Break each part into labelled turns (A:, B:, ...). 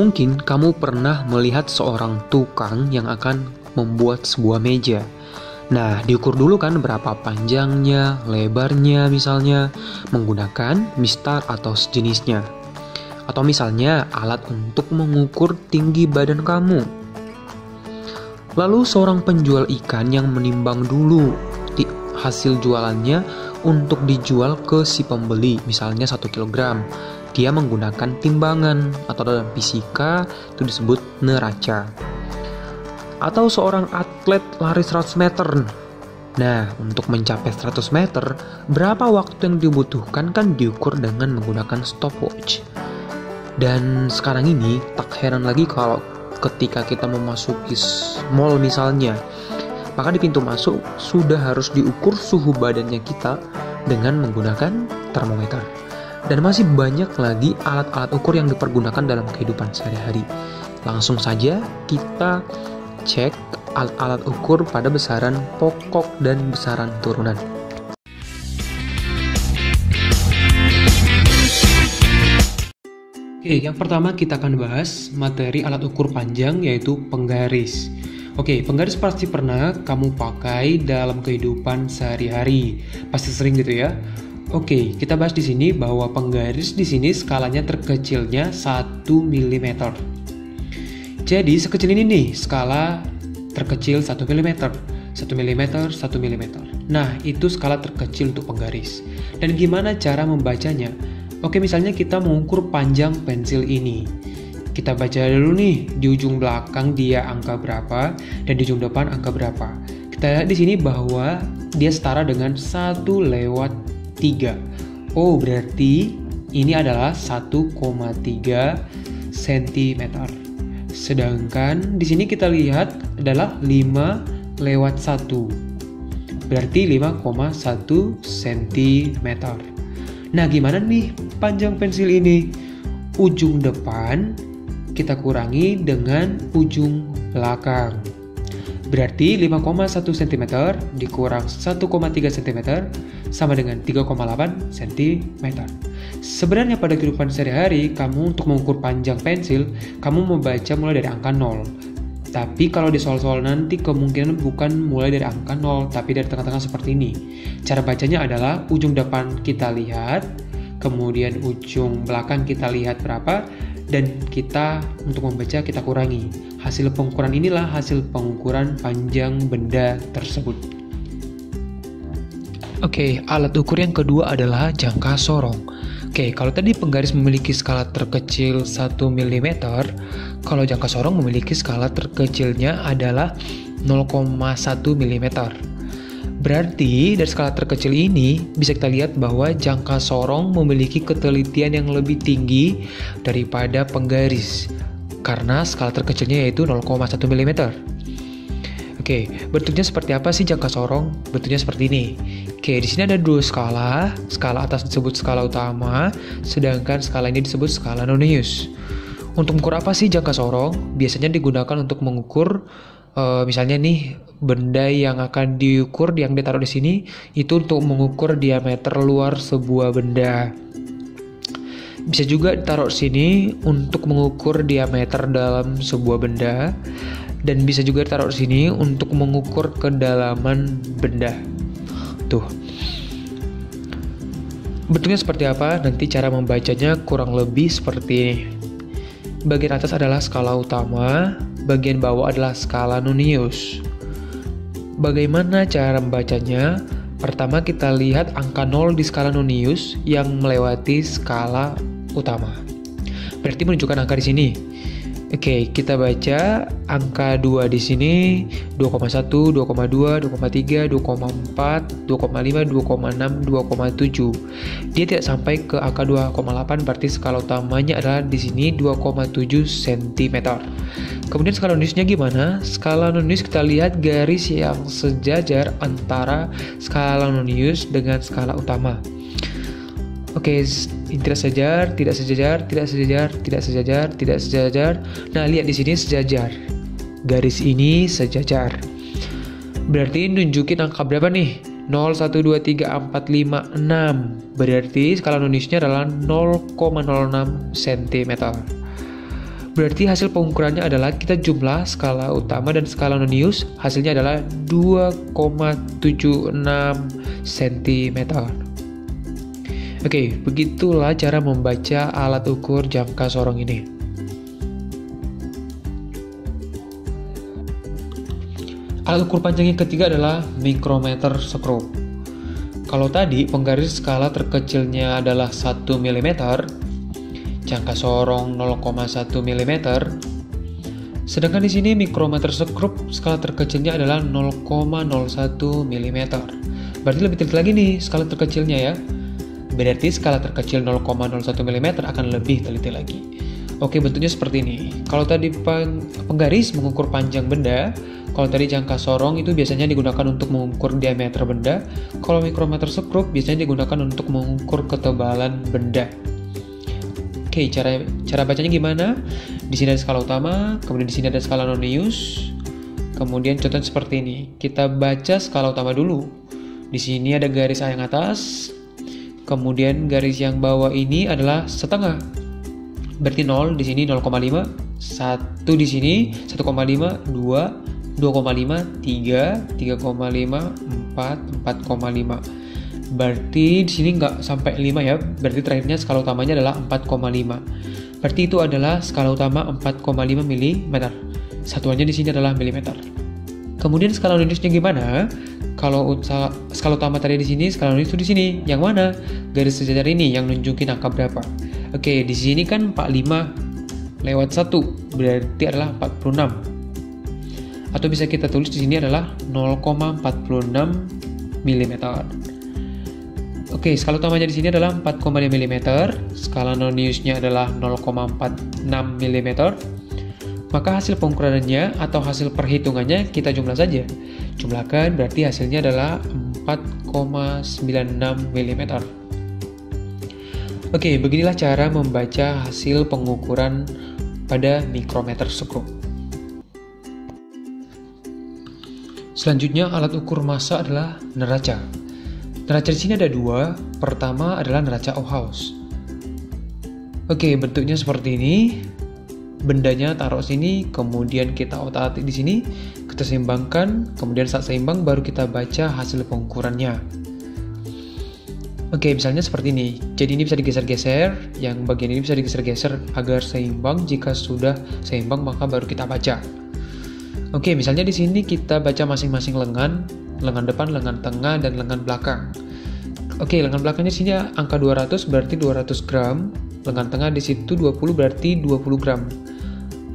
A: Mungkin kamu pernah melihat seorang tukang yang akan membuat sebuah meja. Nah, diukur dulu kan berapa panjangnya, lebarnya misalnya, menggunakan mistar atau sejenisnya. Atau misalnya alat untuk mengukur tinggi badan kamu. Lalu seorang penjual ikan yang menimbang dulu hasil jualannya untuk dijual ke si pembeli, misalnya 1 kg. Dia menggunakan timbangan atau dalam fisika itu disebut neraca. Atau seorang atlet lari 100 meter. Nah, untuk mencapai 100 meter, berapa waktu yang dibutuhkan kan diukur dengan menggunakan stopwatch. Dan sekarang ini tak heran lagi kalau ketika kita memasuki mall misalnya, maka di pintu masuk sudah harus diukur suhu badannya kita dengan menggunakan termometer. Dan masih banyak lagi alat-alat ukur yang dipergunakan dalam kehidupan sehari-hari. Langsung saja kita cek alat-alat ukur pada besaran pokok dan besaran turunan. Oke, yang pertama kita akan bahas materi alat ukur panjang, yaitu penggaris. Oke, penggaris pasti pernah kamu pakai dalam kehidupan sehari-hari. Pasti sering gitu ya. Oke, kita bahas di sini bahwa penggaris di sini skalanya terkecilnya 1 mm. Jadi sekecil ini nih, skala terkecil 1 mm, 1 mm, 1 mm. Nah, itu skala terkecil untuk penggaris. Dan gimana cara membacanya? Oke, misalnya kita mengukur panjang pensil ini. Kita baca dulu nih, di ujung belakang dia angka berapa dan di ujung depan angka berapa. Kita lihat di sini bahwa dia setara dengan 1/3. Oh, berarti ini adalah 1,3 cm. Sedangkan di sini kita lihat adalah 5/1. Berarti 5,1 cm. Nah, gimana nih panjang pensil ini? Ujung depan kita kurangi dengan ujung belakang. Berarti 5,1 cm dikurang 1,3 cm sama dengan 3,8 cm. Sebenarnya pada kehidupan sehari-hari, kamu untuk mengukur panjang pensil, kamu membaca mulai dari angka 0. Tapi kalau di soal-soal nanti kemungkinan bukan mulai dari angka 0, tapi dari tengah-tengah seperti ini. Cara bacanya adalah ujung depan kita lihat, kemudian ujung belakang kita lihat berapa, dan kita untuk membaca kita kurangi. Hasil pengukuran inilah hasil pengukuran panjang benda tersebut. Oke, alat ukur yang kedua adalah jangka sorong. Oke, kalau tadi penggaris memiliki skala terkecil 1 mm, kalau jangka sorong memiliki skala terkecilnya adalah 0,1 mm. Berarti dari skala terkecil ini bisa kita lihat bahwa jangka sorong memiliki ketelitian yang lebih tinggi daripada penggaris karena skala terkecilnya yaitu 0,1 mm. Oke, bentuknya seperti apa sih jangka sorong? Bentuknya seperti ini. Oke, di sini ada 2 skala. Skala atas disebut skala utama, sedangkan skala ini disebut skala Nonius. Untuk mengukur apa sih jangka sorong? Biasanya digunakan untuk mengukur misalnya nih benda yang akan diukur yang ditaruh di sini itu untuk mengukur diameter luar sebuah benda. Bisa juga ditaruh sini untuk mengukur diameter dalam sebuah benda, dan bisa juga ditaruh sini untuk mengukur kedalaman benda. Tuh. Bentuknya seperti apa? Nanti cara membacanya kurang lebih seperti ini. Bagian atas adalah skala utama, bagian bawah adalah skala Nonius. Bagaimana cara membacanya? Pertama kita lihat angka 0 di skala Nonius yang melewati skala utama. Berarti menunjukkan angka di sini. Oke, kita baca angka 2 di sini 2,1, 2,2, 2,3, 2,4, 2,5, 2,6, 2,7. Dia tidak sampai ke angka 2,8, berarti skala utamanya adalah di sini 2,7 cm. Kemudian skala Noniusnya gimana? Skala Nonius kita lihat garis yang sejajar antara skala Nonius dengan skala utama. Oke, tidak sejajar, tidak sejajar, tidak sejajar, tidak sejajar, tidak sejajar. Nah, lihat di sini sejajar. Garis ini sejajar. Berarti nunjukin angka berapa nih? 0, 1, 2, 3, 4, 5, 6. Berarti skala Noniusnya adalah 0,06 cm. Berarti hasil pengukurannya adalah kita jumlah skala utama dan skala non-use, hasilnya adalah 2,76 cm. Oke, begitulah cara membaca alat ukur jangka sorong ini. Alat ukur panjang yang ketiga adalah mikrometer skrup. Kalau tadi penggaris skala terkecilnya adalah 1 mm, jangka sorong 0,1 mm, sedangkan di sini mikrometer skrup skala terkecilnya adalah 0,01 mm. Berarti lebih teliti lagi nih skala terkecilnya ya. Berarti skala terkecil 0,01 mm akan lebih teliti lagi. Oke, bentuknya seperti ini. Kalau tadi penggaris mengukur panjang benda, kalau tadi jangka sorong itu biasanya digunakan untuk mengukur diameter benda, kalau mikrometer skrup biasanya digunakan untuk mengukur ketebalan benda. Oke, cara bacanya gimana? Di sini ada skala utama, kemudian di sini ada skala non-use. Kemudian contohnya seperti ini. Kita baca skala utama dulu. Di sini ada garis A yang atas, kemudian garis yang bawah ini adalah setengah. Berarti 0 di sini 0,5, 1 di sini 1,5, 2, 2,5, 3, 3,5, 4, 4,5. Berarti di sini nggak sampai 5 ya. Berarti terakhirnya skala utamanya adalah 4,5. Berarti itu adalah skala utama 4,5 mm. Satuannya di sini adalah milimeter. Kemudian skala non-use-nya gimana? Kalau skala utama tadi di sini, skala non-use itu di sini. Yang mana? Garis sejajar ini yang nunjukin angka berapa. Oke, di sini kan 45 lewat 1, berarti adalah 46. Atau bisa kita tulis di sini adalah 0,46 mm. Oke, skala utamanya di sini adalah 4,5 mm, skala non-use-nya adalah 0,46 mm. Maka hasil pengukurannya atau hasil perhitungannya kita jumlah saja. Jumlahkan berarti hasilnya adalah 4,96 mm. Oke, beginilah cara membaca hasil pengukuran pada mikrometer skrup. Selanjutnya alat ukur massa adalah neraca. Neraca di sini ada dua. Pertama adalah neraca Ohaus. Oke, bentuknya seperti ini. Bendanya taruh sini, kemudian kita otak-atik di sini, kita seimbangkan, kemudian saat seimbang baru kita baca hasil pengukurannya. Oke, misalnya seperti ini. Jadi ini bisa digeser-geser, yang bagian ini bisa digeser-geser agar seimbang. Jika sudah seimbang maka baru kita baca. Oke, misalnya di sini kita baca masing-masing lengan depan, lengan tengah, dan lengan belakang. Oke, lengan belakangnya di sini angka 200 berarti 200 gram, lengan tengah di situ 20 berarti 20 gram.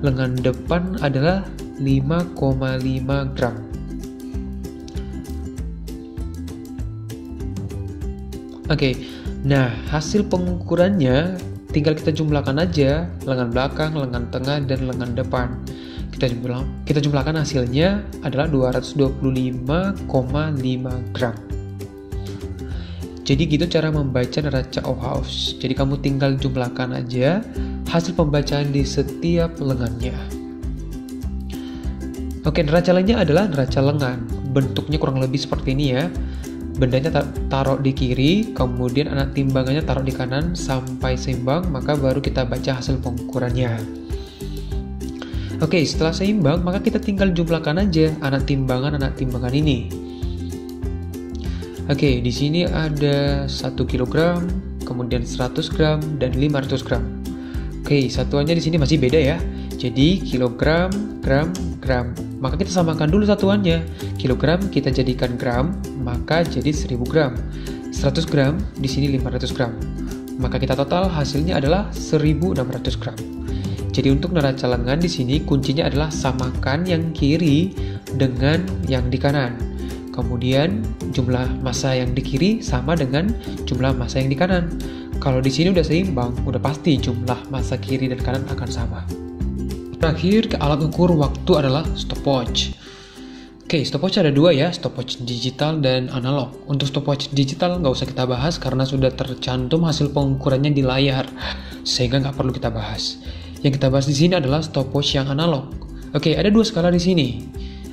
A: Lengan depan adalah 5,5 gram. Oke, nah hasil pengukurannya tinggal kita jumlahkan aja lengan belakang, lengan tengah, dan lengan depan. Kita jumlahkan hasilnya adalah 225,5 gram. Jadi gitu cara membaca neraca Ohaus. Jadi kamu tinggal jumlahkan aja hasil pembacaan di setiap lengannya. Oke, neraca lainnya adalah neraca lengan. Bentuknya kurang lebih seperti ini ya. Bendanya taruh di kiri, kemudian anak timbangannya taruh di kanan sampai seimbang, maka baru kita baca hasil pengukurannya. Oke, setelah seimbang, maka kita tinggal jumlahkan aja anak timbangan ini. Oke, di sini ada 1 kg, kemudian 100 gram, dan 500 gram. Oke, satuannya di sini masih beda ya. Jadi kilogram, gram, gram. Maka kita samakan dulu satuannya. Kilogram kita jadikan gram, maka jadi 1000 gram. 100 gram, di sini 500 gram. Maka kita total hasilnya adalah 1600 gram. Jadi untuk neraca lengan di sini kuncinya adalah samakan yang kiri dengan yang di kanan. Kemudian jumlah massa yang di kiri sama dengan jumlah massa yang di kanan. Kalau di sini udah seimbang, udah pasti jumlah massa kiri dan kanan akan sama. Terakhir, alat ukur waktu adalah stopwatch. Oke, stopwatch ada dua ya, stopwatch digital dan analog. Untuk stopwatch digital nggak usah kita bahas karena sudah tercantum hasil pengukurannya di layar, sehingga nggak perlu kita bahas. Yang kita bahas di sini adalah stopwatch yang analog. Oke, ada dua skala di sini.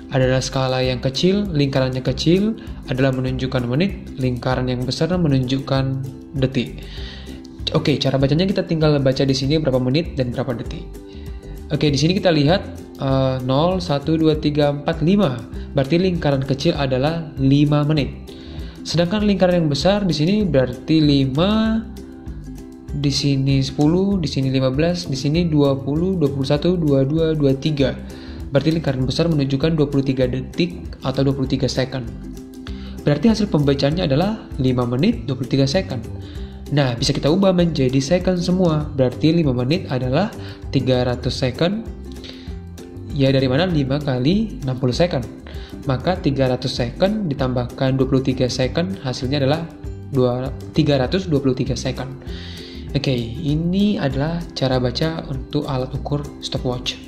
A: Ada skala yang kecil, lingkarannya kecil adalah menunjukkan menit, lingkaran yang besar menunjukkan detik. Oke, cara bacanya kita tinggal baca di sini berapa menit dan berapa detik. Oke, di sini kita lihat 0, 1, 2, 3, 4, 5. Berarti lingkaran kecil adalah 5 menit. Sedangkan lingkaran yang besar di sini berarti 5, di sini 10, di sini 15, di sini 20, 21, 22, 23. Berarti lingkaran besar menunjukkan 23 detik atau 23 second. Berarti hasil pembacaannya adalah 5 menit 23 second. Nah, bisa kita ubah menjadi second semua. Berarti 5 menit adalah 300 second. Ya, dari mana 5 kali 60 second. Maka 300 second ditambahkan 23 second, hasilnya adalah 323 second. Oke, ini adalah cara baca untuk alat ukur stopwatch.